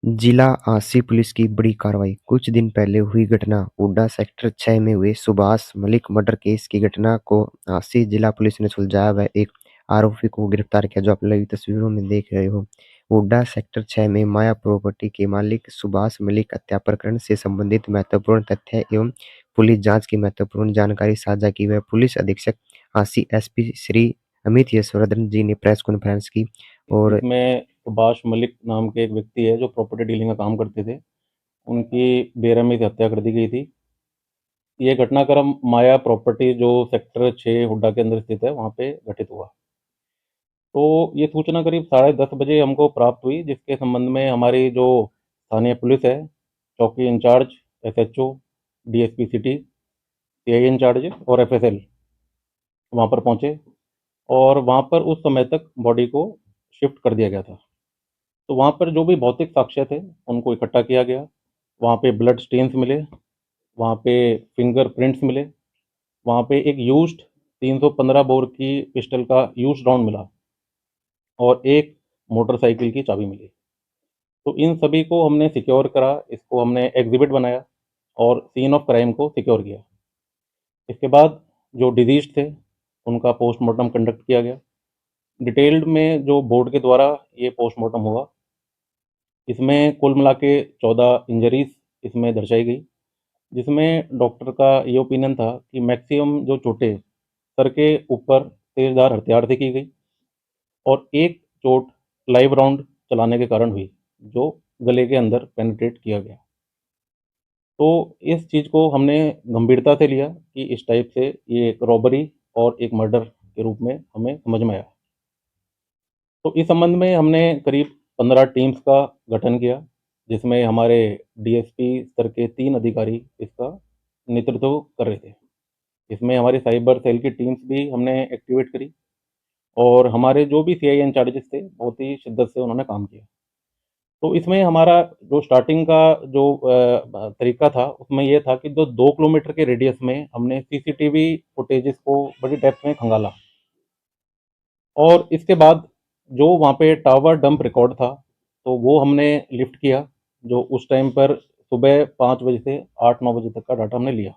जिला RC police की बड़ी कार्रवाई। कुछ दिन पहले हुई घटना हुड्डा सेक्टर 6 में हुए सुभाष मलिक मर्डर केस की घटना को आरसी जिला पुलिस ने सुलझाया व एक आरोपी को गिरफ्तार किया, जो आप लोग तस्वीरों में देख रहे हो। हुड्डा सेक्टर 6 में माया प्रॉपर्टी के मालिक सुभाष मलिक हत्या प्रकरण से संबंधित महत्वपूर्ण तथ्य एवं पुलिस जांच की महत्वपूर्ण जानकारी साझा की व पुलिस अधीक्षक आरसी एसपी श्री अमित यशवर्धन जी ने प्रेस कॉन्फ्रेंस की। और इसमें सुभाष मलिक नाम के एक व्यक्ति है जो प्रॉपर्टी डीलिंग का काम करते थे। उनकी बेरहमी से हत्या कर दी गई थी। ये घटनाक्रम माया प्रॉपर्टी जो सेक्टर 6 हुड्डा के अंदर स्थित है वहाँ पे घटित हुआ। तो ये सूचना करीब 10:30 बजे हमको प्राप्त हुई, जिसके संबंध में हमारी जो स्थानीय पुलिस है, चौकी incharge, SHO, DSP city, CI incharge और एफएसएल वहाँ पर पहुँचे और वहाँ पर उस समय तक बॉडी को शिफ्ट कर दिया गया था। तो वहाँ पर जो भी भौतिक साक्ष्य थे उनको इकट्ठा किया गया। वहाँ पे ब्लड स्टेन्स मिले, वहाँ पे फिंगरप्रिंट्स मिले, वहाँ पे एक यूज्ड 315 बोर की पिस्टल का यूज्ड राउंड मिला और एक मोटरसाइकिल की चाबी मिली। तो इन सभी को हमने सिक्योर करा, इसको हमने एग्ज़िबिट बनाया और सीन ऑफ क्राइम को सिक्योर किया। इसके बाद जो डिसीज़्ड थे उनका पोस्टमार्टम कंडक्ट किया गया। डिटेल्ड में जो बोर्ड के द्वारा ये पोस्टमार्टम हुआ, इसमें कुल मिला के 14 इंजरीज़ इसमें दर्शाई गई, जिसमें डॉक्टर का ये ओपिनियन था कि मैक्सिमम जो चोटें सर के ऊपर तेज़धार हथियार से की गई और एक चोट लाइव राउंड चलाने के कारण हुई, जो गले के अंदर पेनिट्रेट किया गया। तो इस चीज़ को हमने गंभीरता से लिया कि इस टाइप से ये एक रॉबरी और एक मर्डर के रूप में हमें समझ में आया। तो इस संबंध में हमने करीब 15 टीम्स का गठन किया, जिसमें हमारे डीएसपी स्तर के 3 अधिकारी इसका नेतृत्व कर रहे थे। इसमें हमारी साइबर सेल की टीम्स भी हमने एक्टिवेट करी और हमारे जो भी सीआई इंचार्जेस थे, बहुत ही शिद्दत से उन्होंने काम किया। तो इसमें हमारा जो स्टार्टिंग का जो तरीका था, उसमें ये था कि जो 2 किलोमीटर के रेडियस में हमने सीसीटीवी फुटेजेस को बड़ी डेप्थ में खंगाला और इसके बाद जो वहाँ पे टावर डंप रिकॉर्ड था, तो वो हमने लिफ्ट किया, जो उस टाइम पर सुबह 5 बजे से 8-9 बजे तक का डाटा हमने लिया।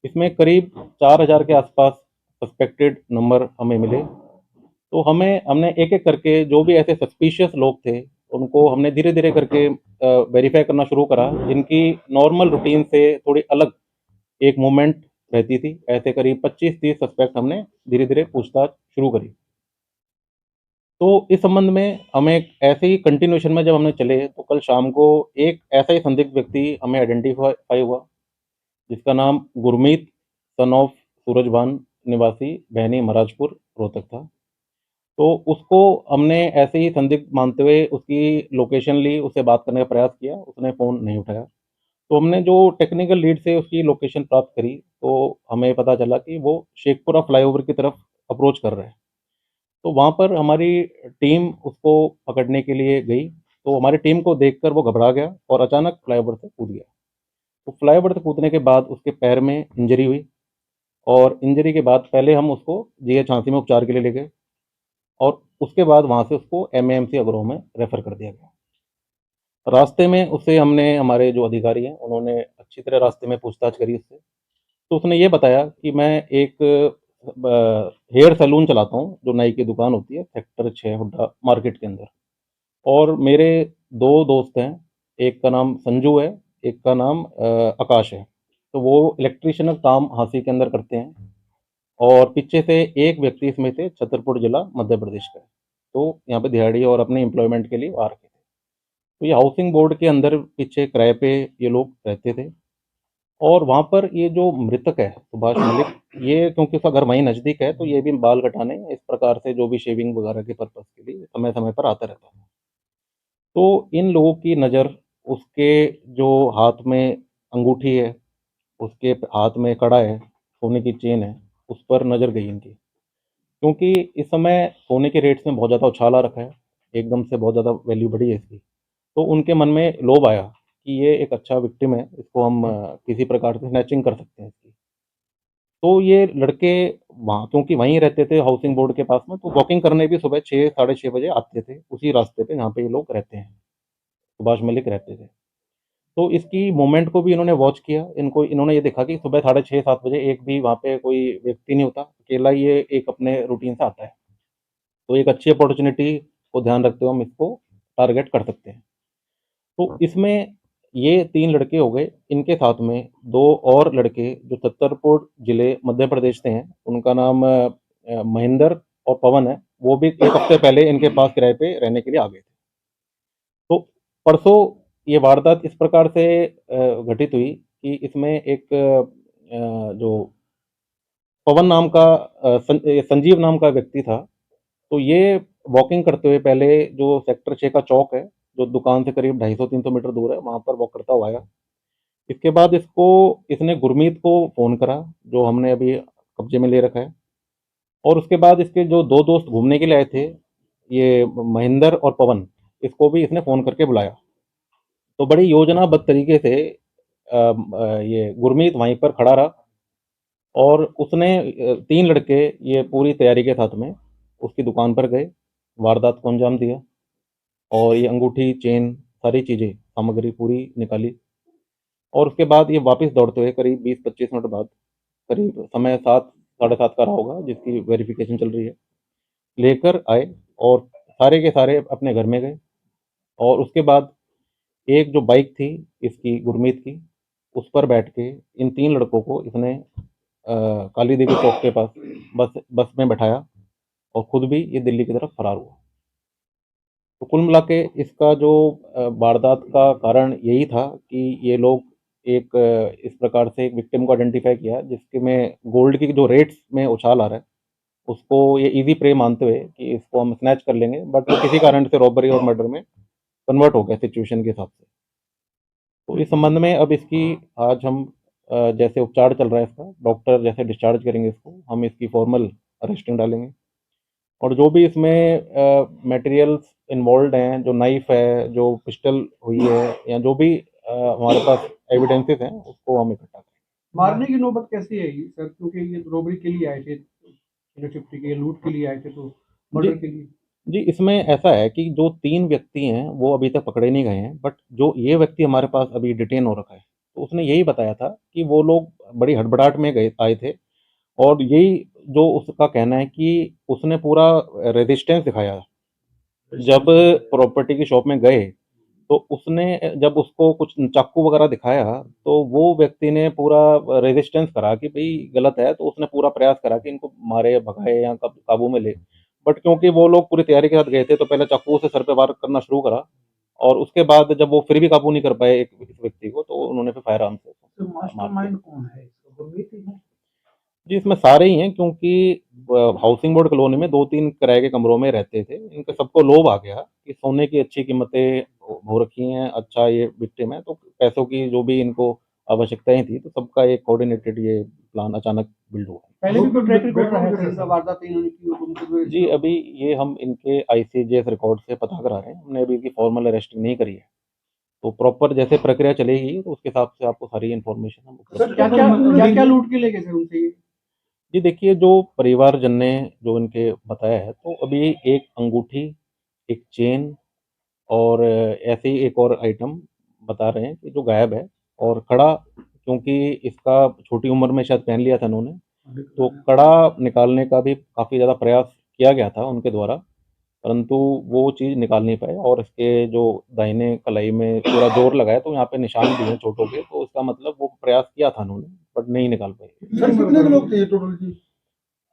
इसमें करीब 4000 के आसपास सस्पेक्टेड नंबर हमें मिले। तो हमने एक-एक करके जो भी ऐसे सस्पिशियस लोग थे, उनको हमने धीरे-धीरे करके वेरीफ़ाई करना शुरू करा, जिनकी नॉर्मल रूटीन से थोड़ी अलग एक मूवमेंट रहती थी। ऐसे करीब 25-30 सस्पेक्ट हमने धीरे-धीरे पूछताछ शुरू करी। तो इस संबंध में हमें ऐसे ही कंटिन्यूएशन में जब हमने चले, तो कल शाम को एक ऐसा ही संदिग्ध व्यक्ति हमें आइडेंटिफ़ाई हुआ, जिसका नाम गुरमीत सन ऑफ सूरजभान निवासी भैनी महाराजपुर रोहतक था। तो उसको हमने ऐसे ही संदिग्ध मानते हुए उसकी लोकेशन ली, उससे बात करने का प्रयास किया, उसने फ़ोन नहीं उठाया। तो हमने जो टेक्निकल लीड से उसकी लोकेशन प्राप्त करी, तो हमें पता चला कि वो शेखपुरा फ्लाईओवर की तरफ अप्रोच कर रहा है। तो वहाँ पर हमारी टीम उसको पकड़ने के लिए गई, तो हमारी टीम को देखकर वो घबरा गया और अचानक फ्लाईओवर से कूद गया। तो फ्लाईओवर से कूदने के बाद उसके पैर में इंजरी हुई और इंजरी के बाद पहले हम उसको जीएच झांसी में उपचार के लिए ले गए और उसके बाद वहाँ से उसको एमएएमसी अग्रो में रेफ़र कर दिया गया। रास्ते में उससे हमने हमारे जो अधिकारी हैं, उन्होंने अच्छी तरह रास्ते में पूछताछ करी उससे। तो उसने ये बताया कि मैं एक हेयर सैलून चलाता हूँ, जो नाई की दुकान होती है सेक्टर 6 हुड्डा मार्केट के अंदर और मेरे 2 दोस्त हैं, एक का नाम संजू है, एक का नाम आकाश है। तो वो इलेक्ट्रीशियन का काम हांसी के अंदर करते हैं और पीछे से एक व्यक्ति इसमें से छतरपुर जिला मध्य प्रदेश का है। तो यहाँ पे दिहाड़ी और अपने एम्प्लॉयमेंट के लिए आ रखे थे। तो ये हाउसिंग बोर्ड के अंदर पीछे किराए पे ये लोग रहते थे और वहाँ पर ये जो मृतक है सुभाष मलिक, ये क्योंकि उसका घर वहीं नज़दीक है, तो ये भी बाल कटाने इस प्रकार से जो भी शेविंग वगैरह के पर्पज़ के लिए समय-समय पर आता रहता है। तो इन लोगों की नज़र उसके जो हाथ में अंगूठी है, उसके हाथ में कड़ा है, सोने की चेन है, उस पर नज़र गई इनकी। क्योंकि इस समय सोने के रेट्स में बहुत ज़्यादा उछाल आ रखा है, एकदम से बहुत ज़्यादा वैल्यू बढ़ी है इसकी। तो उनके मन में लोभ आया कि ये एक अच्छा विक्टिम है, इसको हम किसी प्रकार से स्नैचिंग कर सकते हैं इसकी। तो ये लड़के वहाँ क्योंकि वहीं रहते थे हाउसिंग बोर्ड के पास में, तो वॉकिंग करने भी सुबह 6 साढ़े 6 बजे आते थे, उसी रास्ते पे जहाँ पे ये लोग रहते हैं। सुभाष मलिक रहते थे। तो इसकी मूवमेंट को भी इन्होंने वॉच किया। इन्होंने ये देखा कि सुबह साढ़े 6-7 बजे एक भी वहाँ पे कोई व्यक्ति नहीं होता, अकेला ये एक अपने रूटीन से आता है। तो एक अच्छी अपॉर्च्युनिटी को ध्यान रखते हुए हम इसको टारगेट कर सकते हैं। तो इसमें ये 3 लड़के हो गए, इनके साथ में 2 और लड़के जो छतरपुर ज़िले मध्य प्रदेश से हैं, उनका नाम महेंद्र और पवन है, वो भी 1 हफ्ते पहले इनके पास किराए पे रहने के लिए आ गए थे। तो परसों ये वारदात इस प्रकार से घटित हुई कि इसमें एक जो पवन नाम का संजीव नाम का व्यक्ति था, तो ये वॉकिंग करते हुए पहले जो सेक्टर 6 का चौक है, जो दुकान से करीब 250-300 मीटर दूर है, वहाँ पर वॉक करता हुआ आया। इसके बाद इसने गुरमीत को फ़ोन करा, जो हमने अभी कब्जे में ले रखा है, और उसके बाद इसके जो 2 दोस्त घूमने के लिए आए थे, ये महेंद्र और पवन, इसको भी इसने फ़ोन करके बुलाया। तो बड़ी योजनाबद्ध तरीके से ये गुरमीत वहीं पर खड़ा रहा और उसने 3 लड़के ये पूरी तैयारी के साथ में उसकी दुकान पर गए, वारदात को अंजाम दिया और ये अंगूठी, चेन, सारी चीज़ें, सामग्री पूरी निकाली और उसके बाद ये वापस दौड़ते हुए करीब 20-25 मिनट बाद, करीब समय 7 साढ़े 7 का रहा होगा, जिसकी वेरिफ़िकेशन चल रही है, लेकर आए और सारे के सारे अपने घर में गए और उसके बाद एक जो बाइक थी इसकी गुरमीत की, उस पर बैठ के इन 3 लड़कों को इसने काली देवी चौक के पास बस बस में बैठाया और खुद भी ये दिल्ली की तरफ फरार हुआ। तो कुल मिला के इसका जो वारदात का कारण यही था कि ये लोग इस प्रकार से एक विक्टिम को आइडेंटिफ़ाई किया जिसके में गोल्ड की जो रेट्स में उछाल आ रहा है, उसको ये ईज़ी प्रे मानते हुए कि इसको हम स्नैच कर लेंगे, बट वो किसी कारण से रॉबरी और मर्डर में कन्वर्ट हो गया सिचुएशन के हिसाब से। तो इस संबंध में अब इसकी आज हम जैसे उपचार चल रहा है इसका, डॉक्टर जैसे डिस्चार्ज करेंगे इसको, हम इसकी फॉर्मल अरेस्टिंग डालेंगे और जो भी इसमें मटेरियल्स इन्वॉल्व्ड हैं, जो नाइफ है, जो पिस्टल हुई है या जो भी हमारे पास एविडेंसेस हैं, उसको हम इकट्ठा करेंगे। मारने की नौबत कैसी आई सर? क्योंकि ये रॉबरी के लिए आए थे, इलेक्ट्रिसिटी के लूट के लिए आए थे, तो मर्डर के लिए। जी, इसमें ऐसा है कि जो 3 व्यक्ति हैं, वो अभी तक पकड़े नहीं गए हैं, बट जो ये व्यक्ति हमारे पास अभी डिटेन हो रखा है, तो उसने यही बताया था कि वो लोग बड़ी हड़बड़ाहट में आए थे और यही जो उसका कहना है कि उसने पूरा रेजिस्टेंस दिखाया। जब प्रॉपर्टी की शॉप में गए, तो उसने जब उसको कुछ चाकू वगैरह दिखाया, तो वो व्यक्ति ने पूरा रेजिस्टेंस करा कि भई गलत है, तो उसने पूरा प्रयास करा कि इनको मारे, भगाए या काबू में ले। बट क्योंकि वो लोग पूरी तैयारी के साथ गए थे, तो पहले चाकू से सर पे वार करना शुरू करा और उसके बाद जब वो फिर भी काबू नहीं कर पाए एक इस व्यक्ति को, तो उन्होंने फिर फायर आर्म से तो मार दिया। मास्टरमाइंड कौन है इसका? गुरमीत ही है? जी, इसमें सारे ही हैं क्योंकि हाउसिंग बोर्ड कॉलोनी में 2-3 किराए के कमरों में रहते थे। इनको सबको लोभ आ गया कि सोने की अच्छी कीमतें हो रखी हैं, अच्छा ये विक्टिम है, तो पैसों की जो भी इनको आवश्यकताएँ थी, तो सबका एक कोऑर्डिनेटेड ये प्लान अचानक बिल्ड हुआ। पहले भी कोई ट्रैक रिकॉर्ड रहा है सर इनका? वारदात इन्होंने की हो तो उनको जो जी, अभी ये हम इनके आईसीजेएस रिकॉर्ड से पता करा रहे हैं। हमने अभी इनकी फॉर्मल अरेस्टिंग नहीं करी है। तो प्रॉपर जैसे प्रक्रिया चलेगी, तो उसके हिसाब से आपको सारी इन्फॉर्मेशन हम उपलब्ध सर क्या-क्या लूट के ले गए सर उनसे ये? जी देखिए, जो परिवारजन ने जो इनके बताया है, तो अभी एक अंगूठी, एक चेन और ऐसे ही एक और आइटम बता रहे हैं कि जो गायब है और कड़ा, क्योंकि इसका छोटी उम्र में शायद पहन लिया था इन्होंने, तो कड़ा निकालने का भी काफ़ी ज़्यादा प्रयास किया गया था उनके द्वारा, परंतु वो चीज़ निकाल नहीं पाए और इसके जो दाहिने कलाई में पूरा जोर लगाया, तो यहाँ पे निशान भी हैं चोटों के, तो इसका मतलब वो प्रयास किया था उन्होंने, बट नहीं निकाल पाए। सर कितने लोग थे ये टोटल जी?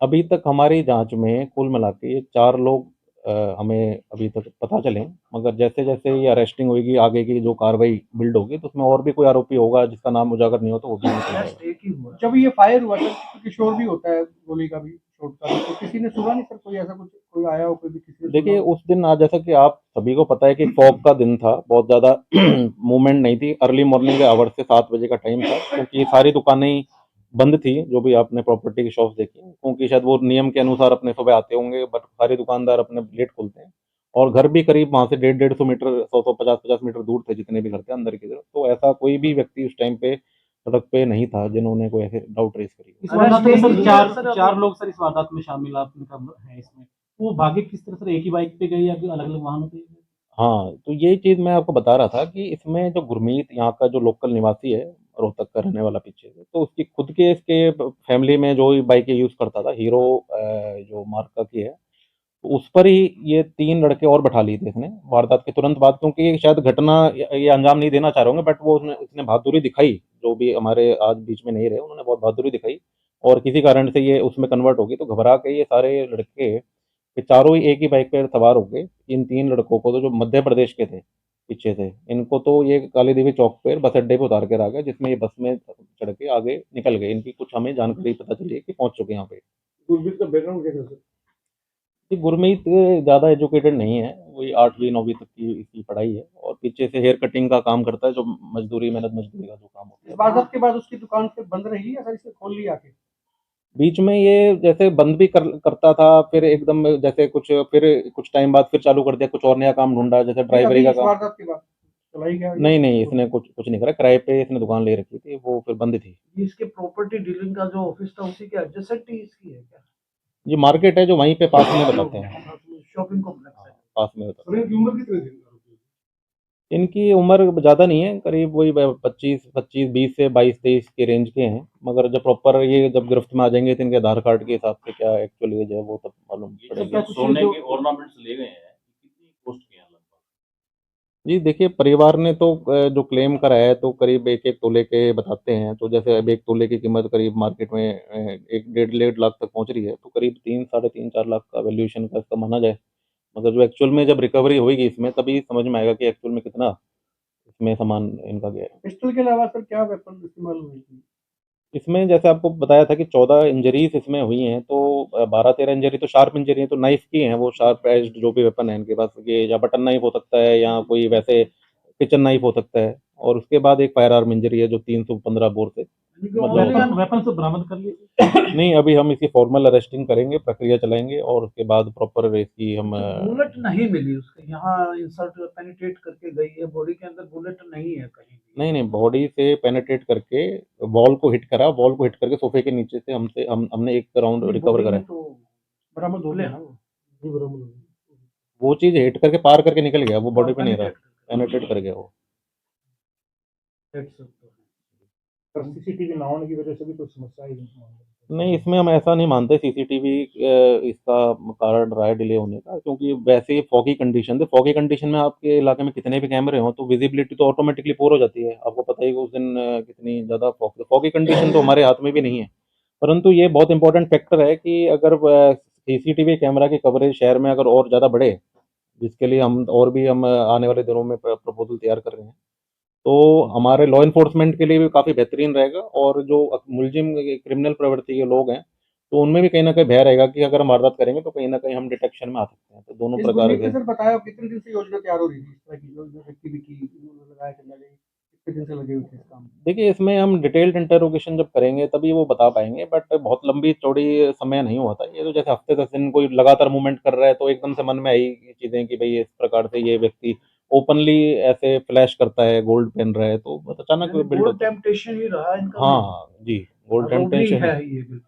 अभी तक हमारी जाँच में कुल मिला के ये 4 लोग हमें अभी तक पता चले हैं, मगर जैसे-जैसे ये अरेस्टिंग होएगी, आगे की जो कार्रवाई बिल्ड होगी, तो उसमें और भी कोई आरोपी होगा जिसका नाम उजागर नहीं हो, तो वो भी निकल जाएगा। एक ही हुआ। जब ये फायर हुआ सर, क्योंकि शोर भी होता है गोली का भी, शॉट का भी, तो किसी ने सुना नहीं सर? कोई ऐसा कुछ कोई आया हो, कोई भी किसी ने देखिए, सुना हो? उस दिन आज जैसा कि आप सभी को पता है कि फॉग का दिन था, बहुत ज़्यादा मूवमेंट नहीं थी, अर्ली मॉर्निंग के आवर्स से 7 बजे का टाइम था, क्योंकि सारी दुकानें ही बंद थी, जो भी आपने प्रॉपर्टी की शॉप्स देखी, क्योंकि शायद वो नियम के अनुसार अपने सुबह आते होंगे, बट सारे दुकानदार अपने लेट खोलते हैं और घर भी करीब वहाँ से 150-150 मीटर, 100-100, 50-50 मीटर दूर थे जितने भी घर थे अंदर की तरफ, तो ऐसा कोई भी व्यक्ति उस टाइम पे सड़क पे नहीं था जिन्होंने कोई ऐसे डाउट रेज़ करी हो। इस वारदात में सर चार लोग सर इस वारदात में शामिल आपने कहा है इसमें। वो भागे किस तरह सर? एक ही बाइक पे गए या फिर अलग-अलग वाहनों पे गए? हाँ, तो यही चीज़ मैं आपको बता रहा था कि इसमें जो गुरमीत यहाँ का जो लोकल निवासी है, रोहतक का रहने वाला पीछे से, तो उसकी खुद के इसके फैमिली में जो बाइकें यूज़ करता था, हीरो जो मार्का की है, तो उस पर ही ये 3 लड़के और बैठा लिए थे इसने, वारदात के तुरंत बाद, क्योंकि शायद घटना ये अंजाम नहीं देना चाह रहे होंगे, बट वो उसने बहादुरी दिखाई, जो भी हमारे आज बीच में नहीं रहे, उन्होंने बहुत बहादुरी दिखाई और किसी कारण से ये उसमें कन्वर्ट हो गई, तो घबरा के ये सारे लड़के, ये चारों ही एक ही बाइक पे सवार हो गए। इन 3 लड़कों को तो जो मध्य प्रदेश के थे, पीछे से, इनको तो ये काली देवी चौक पे बस अड्डे पे उतार के आ गए, जिसमें ये बस में चढ़ के आगे निकल गए। इनकी कुछ हमें जानकारी पता चली है कि पहुँच चुके हैं यहाँ पे। गुरमीत का बैकग्राउंड कैसा है सर? कि गुरमीत ज़्यादा एजुकेटेड नहीं है, वही 8वीं 9वीं तक की इसकी पढ़ाई है और पीछे से हेयर कटिंग का काम करता है, जो मज़दूरी, मेहनत मज़दूरी का जो काम होता इस है। वारदात के बाद उसकी दुकान फिर बंद रही या सर इसने खोल लिया आके? बीच में ये जैसे बंद भी करता था, फिर एकदम जैसे कुछ टाइम बाद फिर चालू कर दिया, कुछ और नया काम ढूँढा, जैसे नहीं, ड्राइवरी अभी का इस काम। वारदात के बाद चलाई गया या नहीं, नहीं, खोल इसने दिया? कुछ नहीं करा, किराए पे इसने दुकान ले रखी थी, वो फिर बंद थी। ये इसके प्रॉपर्टी डीलिंग का जो ऑफिस था उसी के एडजेसेंट ही इसकी है क्या? ये मार्केट है जो वहीं पे पास में बताते हैं। शॉपिंग कॉम्प्लेक्स है। हाँ, पास में बताते सर इनकी उम्र कितनी थी? हैं। इनकी उम्र ज़्यादा नहीं है, करीब वही 25, 20 से 22-23 के रेंज के हैं, मगर जब प्रॉपर ये जब गिरफ्त में आ जाएंगे तो इनके आधार कार्ड के हिसाब से क्या एक्चुअल एज है वो तब मालूम ये सब पड़ेगी। क्या सोने के ऑर्नामेंट्स ले गए हैं, कितनी कॉस्ट के हैं लगभग? जी देखिए, परिवार ने तो जो क्लेम करा है तो करीब 1-1 तोले के बताते हैं, तो जैसे अब 1 तोले की कीमत करीब मार्केट में 1 डेढ़ लाख तक पहुँच रही है, तो करीब 3 साढ़े 3 4 लाख का वैल्यूएशन का इसका माना जाए। मगर जो एक्चुअल में जब रिकवरी होएगी इसमें, तभी समझ में आएगा कि एक्चुअल में कितना इसमें सामान इनका गया है। पिस्टल के अलावा सर क्या वेपन इस्तेमाल हुई थी? इसमें जैसे आपको बताया था कि 14 इंजरीज़ इसमें हुई हैं, तो 12-13 इंजरी तो शार्प इंजरी है, तो नाइफ़ की हैं, वो शार्प एज्ड जो भी वेपन है इनके पास, ये या बटन नाइफ़ हो सकता है या कोई वैसे किचन नाइफ़ हो सकता है, और उसके बाद एक फायर आर्म इंजरी है जो 315 बोर से मतलब वेपन से बरामद कर लिए। नहीं, अभी हम इसकी फॉर्मल अरेस्टिंग करेंगे, प्रक्रिया चलाएँगे और उसके बाद प्रॉपर इसकी हम बुलेट नहीं मिली उसके, यहाँ इंसर्ट पेनिट्रेट करके गई है, बॉडी के अंदर बुलेट नहीं है कहीं भी। नहीं, बॉडी से पेनिट्रेट करके वॉल को हिट करा, वॉल को हिट करके सोफ़े के नीचे से हमने एक राउंड रिकवर करा है। तो बरामद हो गया हाँ। ना? जी बरामद हो गया। वो चीज़ हिट करके पार करके निकल गया, वो बॉडी पे नहीं रहा, पेनिट्रेट पेनिट्रेट कर गया वो। सर सीसीटीवी ना होने की वजह से भी कोई समस्या आई नहीं? नहीं, इसमें हम ऐसा नहीं मानते सीसीटीवी इसका कारण रहा है डिले होने का, क्योंकि वैसे ही फॉगी कंडीशन थी। फॉगी कंडीशन में आपके इलाके में कितने भी कैमरे हों, तो विज़िबिलिटी तो ऑटोमेटिकली पुअर हो जाती है। आपको पता ही है कि उस दिन कितनी ज़्यादा फॉगी कंडीशन तो हमारे हाथ में भी नहीं है। परंतु ये बहुत इंपॉर्टेंट फैक्टर है कि अगर सीसीटीवी कैमरा की कवरेज शहर में अगर और ज़्यादा बढ़े, जिसके लिए हम आने वाले दिनों में प्रपोज़ल तैयार कर रहे हैं। तो हमारे लॉ एनफोर्समेंट के लिए भी काफ़ी बेहतरीन रहेगा, और जो मुलजिम क्रिमिनल प्रवृत्ति के लोग हैं, तो उनमें भी कहीं न कहीं भय रहेगा कि अगर हम वारदात करेंगे तो कहीं न कहीं हम डिटेक्शन में आ सकते हैं। तो दोनों इस प्रकार गुरमीत ने के सर बताया कितने दिन से योजना तैयार हो रही थी इस तरह की योजना एक्टिविटी इन्होंने लगाया करने लगे, कितने दिन से लगे हुए थे इस काम में? देखिए, इसमें हम डिटेल्ड इंटरोगेशन जब करेंगे तभी वो बता पाएँगे, बट बहुत लंबी-चौड़ी समय नहीं हुआ था। ये तो जैसे हफ़्ते 10 दिन कोई लगातार मूवमेंट कर रहा है, तो एकदम से मन में आई ये चीज़ें कि भई इस प्रकार से ये व्यक्ति ओपनली ऐसे फ्लैश करता है, गोल्ड पहन रहा है, तो बहुत अचानक बिल्ड गोल्ड होता है। टेम्पटेशन ही रहा इनका। हाँ, हाँ, जी, गोल्ड रोबरी टेम्पटेशन है है। ये बिल्कुल,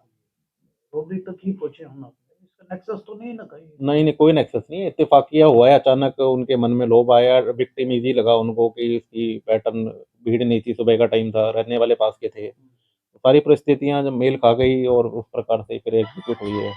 रोबरी तक ही पहुंचे हम आप, इसका नेक्सस तो नहीं ना कहीं। नहीं, नहीं, कोई नेक्सस नहीं है, इत्तेफ़ाक़िया हुआ है, अचानक उनके मन में लोभ आया, विक्टिम ईज़ी लगा उनको कि इसकी पैटर्न, भीड़ नहीं थी, सुबह का टाइम था, रहने वाले पास के थे। सारी परिस्थितियाँ जब मेल खा गई और उस प्रकार से फिर एग्ज़ीक्यूट हुई है।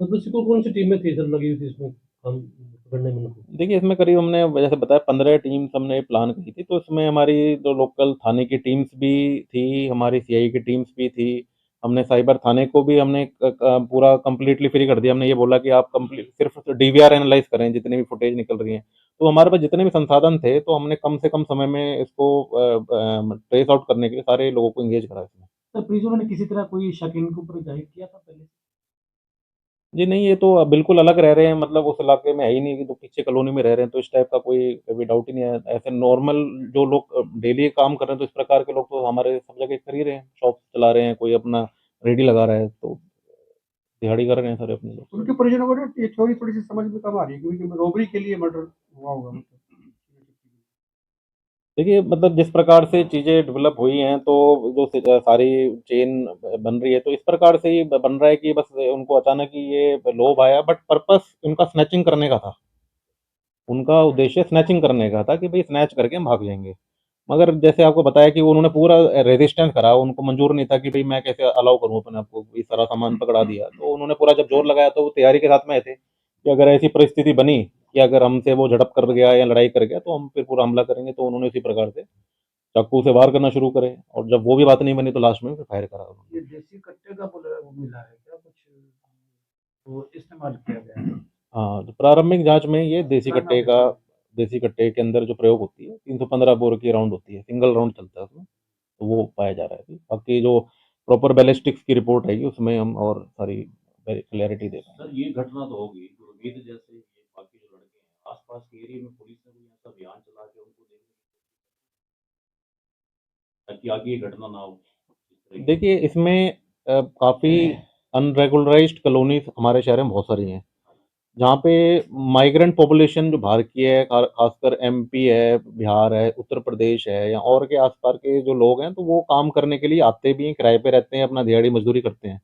तो बेसिकली कौन सी टीमें थी सर लगी हुई थी इसमें काम पकड़ने में इनको? देखिए, इसमें करीब हमने जैसे बताया 15 टीम्स हमने प्लान की थी, तो इसमें हमारी जो लोकल थाने की टीम्स भी थी, हमारी सीआई की टीम्स भी थी। हमने साइबर थाने को भी हमने पूरा कंप्लीटली फ्री कर दिया। हमने ये बोला कि आप कंप्लीट सिर्फ़ डीवीआर एनालाइज़ करें, जितनी भी फुटेज निकल रही है। तो हमारे पास जितने भी संसाधन थे, तो हमने कम से कम समय में इसको ट्रेस आउट करने के लिए सारे लोगों को एंगेज करा इसमें। सर प्रिजनर ने किसी तरह कोई शक इनके ऊपर जाहिर किया था पहले? जी नहीं, ये तो बिल्कुल अलग रह रहे हैं, मतलब उस इलाके में है ही नहीं, कि तो पीछे कॉलोनी में रह रहे हैं, तो इस टाइप का कोई कभी डाउट ही नहीं है। ऐसे नॉर्मल जो लोग डेली काम कर रहे हैं, तो इस प्रकार के लोग तो हमारे सब जगह कर ही रहे हैं, शॉप चला रहे हैं, कोई अपना रेडी लगा रहा है, तो दिहाड़ी कर रहे हैं सारे अपने लोग। उनके परिजनों को ना ये थ्योरी थोड़ी सी समझ में कम आ रही है क्योंकि रोबरी के लिए मर्डर हुआ होगा मतलब। देखिए, मतलब जिस प्रकार से चीज़ें डेवलप हुई हैं, तो जो सारी चेन बन रही है, तो इस प्रकार से ही बन रहा है कि बस उनको अचानक ही ये लोभ आया, बट पर्पस उनका स्नैचिंग करने का था। उनका उद्देश्य स्नैचिंग करने का था कि भाई स्नैच करके हम भाग जाएँगे। मगर जैसे आपको बताया कि उन्होंने पूरा रेजिस्टेंस करा, उनको मंज़ूर नहीं था कि भई मैं कैसे अलाउ करूँ अपने आप को, ये सारा सामान पकड़ा दिया। तो उन्होंने पूरा जब ज़ोर लगाया तो वो तैयारी के साथ में आए थे कि अगर ऐसी परिस्थिति बनी कि अगर हमसे वो झड़प कर गया या लड़ाई कर गया तो हम फिर पूरा हमला करेंगे। तो उन्होंने उसी प्रकार से चाकू से वार करना शुरू करे और जब वो भी बात नहीं बनी तो लास्ट में फिर फायर करा उन्होंने। ये देसी कट्टे का बोले वो मिला है क्या कुछ, वो इस्तेमाल किया गया है? हाँ, तो प्रारंभिक जाँच में ये देसी कट्टे के अंदर जो प्रयोग होती है 315 बोर की राउंड होती है, सिंगल राउंड चलता है उसमें, तो वो पाया जा रहा है अभी। बाकी जो प्रॉपर बैलिस्टिक्स की रिपोर्ट आएगी उसमें हम और सारी क्लैरिटी दे पाएँगे। सर ये घटना तो होगी, गुरमीत जैसे ये बाकी जो लड़के हैं, आस-पास के एरिया में पुलिस ने कोई ऐसा अभियान चला के उनको देखने ताकि आगे ये घटना ना हो? इस तरह की। देखिए इसमें काफ़ी अनरेगुलराइज़्ड कॉलोनीज़ हमारे शहर में बहुत सारी हैं, जहाँ पे माइग्रेंट पॉपुलेशन जो बाहर की है, खासकर एमपी है, बिहार है, उत्तर प्रदेश है या और के आस-पास के जो लोग हैं, तो वो काम करने के लिए आते भी हैं, किराए पे रहते हैं, अपना दिहाड़ी मज़दूरी करते हैं।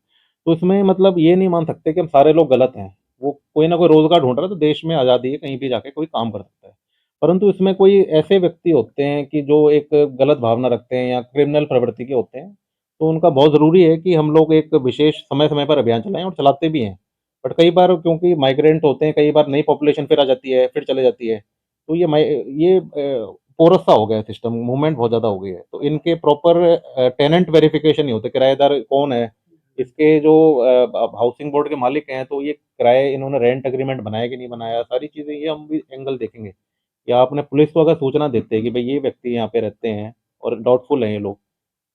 तो इसमें मतलब ये नहीं मान सकते कि हम सारे लोग गलत हैं। वो कोई ना कोई रोज़गार ढूँढ रहा है, तो देश में आज़ादी है, कहीं भी जाके कोई काम कर सकता है। परंतु इसमें कोई ऐसे व्यक्ति होते हैं कि जो एक गलत भावना रखते हैं या क्रिमिनल प्रवृत्ति के होते हैं, तो उनका बहुत ज़रूरी है कि हम लोग एक विशेष समय-समय पर अभियान चलाएँ और चलाते भी हैं। बट कई बार क्योंकि माइग्रेंट होते हैं, कई बार नई पॉपुलेशन फिर आ जाती है, फिर चले जाती है। तो ये पोरस सा हो गया है सिस्टम, मूवमेंट बहुत ज़्यादा हो गई है। तो इनके प्रॉपर टेनेंट वेरिफिकेशन नहीं होते, किराएदार कौन है, इसके जो हाउसिंग बोर्ड के मालिक हैं, तो ये किराए इन्होंने रेंट एग्रीमेंट बनाया कि नहीं बनाया, सारी चीज़ें ये हम भी एंगल देखेंगे। या आपने पुलिस को अगर सूचना देते हैं कि भई ये व्यक्ति यहाँ पे रहते हैं और डाउटफुल हैं ये लोग,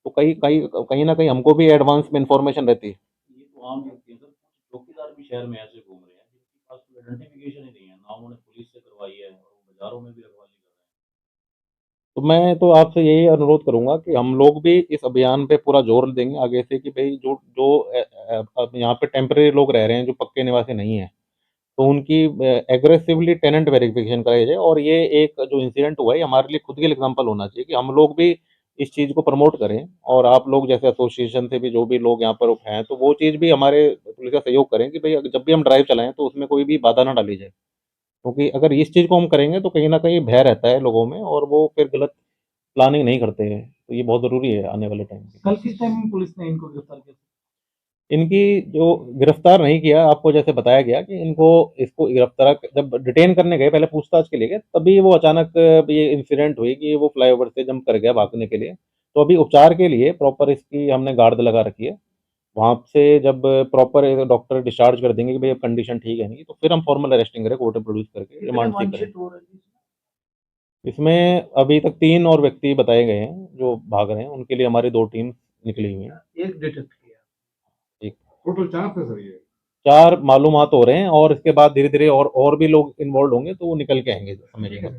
तो कहीं कहीं कहीं न कहीं हमको भी एडवांस में इन्फॉर्मेशन रहती है। ये तो आम व्यक्ति हैं सर, कुछ चौकीदार भी शहर में ऐसे घूम रहे हैं जिनके पास कोई आइडेंटिफिकेशन ही नहीं है, ना उन्होंने पुलिस से करवाई है और वो बाज़ारों में भी रखवाली कर रहे हैं। तो मैं तो आपसे यही अनुरोध करूँगा कि हम लोग भी इस अभियान पे पूरा ज़ोर देंगे आगे से कि भई जो जो अब यहाँ पे टेम्परेरी लोग रह रहे हैं, जो पक्के निवासी नहीं हैं, तो उनकी एग्रेसिवली टेनेंट वेरिफिकेशन कराई जाए और ये एक जो इंसिडेंट हुआ है, ये हमारे लिए खुद के लिए एग्ज़ाम्पल होना चाहिए कि हम लोग भी इस चीज़ को प्रमोट करें और आप लोग जैसे एसोसिएशन से भी जो भी लोग यहाँ पर हैं, तो वो चीज़ भी हमारे पुलिस का सहयोग करें कि भई जब भी हम ड्राइव चलाएँ, तो उसमें कोई भी बाधा ना डाली जाए। क्योंकि अगर इस चीज़ को हम करेंगे, तो कहीं न कहीं भय रहता है लोगों में और वो फिर गलत प्लानिंग नहीं करते हैं। तो ये बहुत ज़रूरी है आने वाले टाइम पे। कल किस टाइम पुलिस ने इनको गिरफ्तार किया? इनकी जो गिरफ्तार नहीं किया, आपको जैसे बताया गया कि इसको गिरफ्तार जब डिटेन करने गए, पहले पूछताछ के लिए गए, तभी वो अचानक ये इंसिडेंट हुई कि वो फ्लाईओवर से जंप कर गया भागने के लिए। तो अभी उपचार के लिए प्रॉपर इसकी हमने गार्ड लगा रखी है। वहाँ से जब प्रॉपर डॉक्टर डिस्चार्ज कर देंगे कि भई अब कंडीशन ठीक है इनकी, तो फिर हम फॉर्मल अरेस्टिंग करें, कोर्ट में प्रोड्यूस करके कितने रिमांड सीख करें। वांछित हो रहे हैं? इसमें अभी तक 3 और व्यक्ति बताए गए हैं, जो भाग रहे हैं। उनके लिए हमारी 2 टीम निकली हुई हैं। एक डिटेक्ट किया। ठीक। टोटल 4 थे सर ये? 4 मालूमात हो रहे हैं और इसके बाद धीरे-धीरे और भी लोग इन्वॉल्वड होंगे, तो वो निकल के आएँगे समय के साथ।